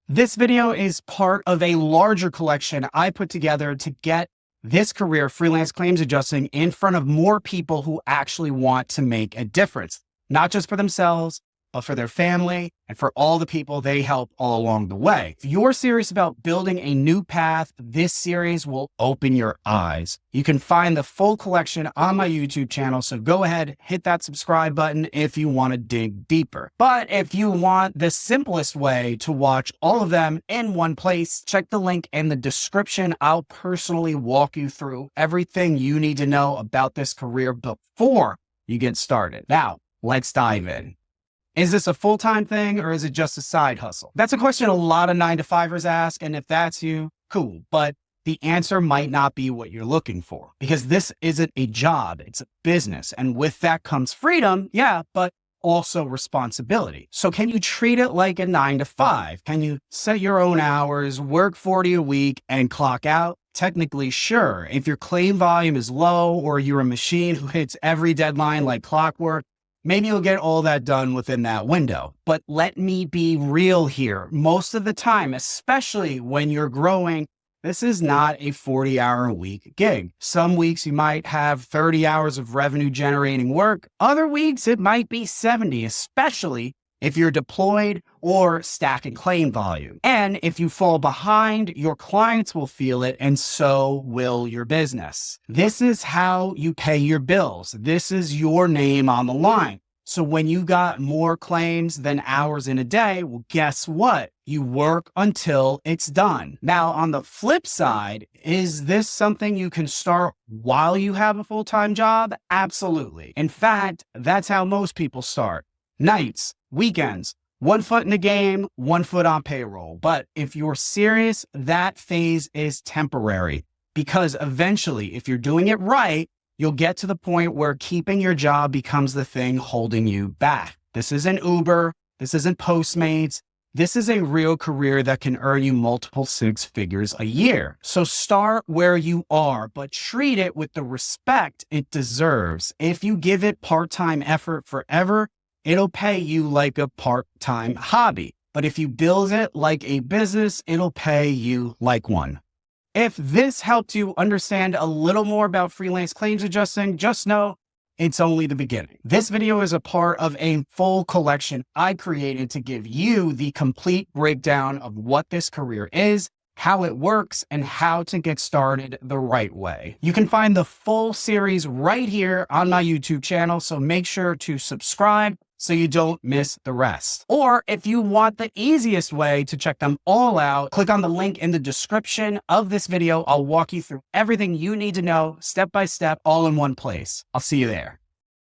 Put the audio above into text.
This video is part of a larger collection I put together to get this career, freelance claims adjusting, in front of more people who actually want to make a difference, not just for themselves, but for their family and for all the people they help all along the way. If you're serious about building a new path, this series will open your eyes. You can find the full collection on my YouTube channel, so go ahead, hit that subscribe button if you want to dig deeper. But if you want the simplest way to watch all of them in one place, check the link in the description. I'll personally walk you through everything you need to know about this career before you get started. Now, let's dive in. Is this a full-time thing or is it just a side hustle? That's a question a lot of 9-to-5ers ask, and if that's you, cool. But the answer might not be what you're looking for, because this isn't a job, it's a business. And with that comes freedom, yeah, but also responsibility. So can you treat it like a 9-to-5? Can you set your own hours, work 40 a week and clock out? Technically, sure. If your claim volume is low or you're a machine who hits every deadline like clockwork, maybe you'll get all that done within that window. But let me be real here. Most of the time, especially when you're growing, this is not a 40-hour-a-week gig. Some weeks you might have 30 hours of revenue generating work. Other weeks it might be 70, especially if you're deployed or stacking claim volume. And if you fall behind, your clients will feel it, and so will your business. This is how you pay your bills. This is your name on the line. So when you got more claims than hours in a day, well, guess what? You work until it's done. Now, on the flip side, is this something you can start while you have a full-time job? Absolutely. In fact, that's how most people start. Nights, weekends, 1 foot in the game, 1 foot on payroll. But if you're serious, that phase is temporary, because eventually, if you're doing it right, you'll get to the point where keeping your job becomes the thing holding you back. This isn't Uber. This isn't Postmates. This is a real career that can earn you multiple 6 figures a year. So start where you are, but treat it with the respect it deserves. If you give it part-time effort forever, it'll pay you like a part-time hobby. But if you build it like a business, it'll pay you like one. If this helped you understand a little more about freelance claims adjusting, just know it's only the beginning. This video is a part of a full collection I created to give you the complete breakdown of what this career is, how it works, and how to get started the right way. You can find the full series right here on my YouTube channel, so make sure to subscribe so you don't miss the rest. Or if you want the easiest way to check them all out, click on the link in the description of this video. I'll walk you through everything you need to know step by step, all in one place. I'll see you there.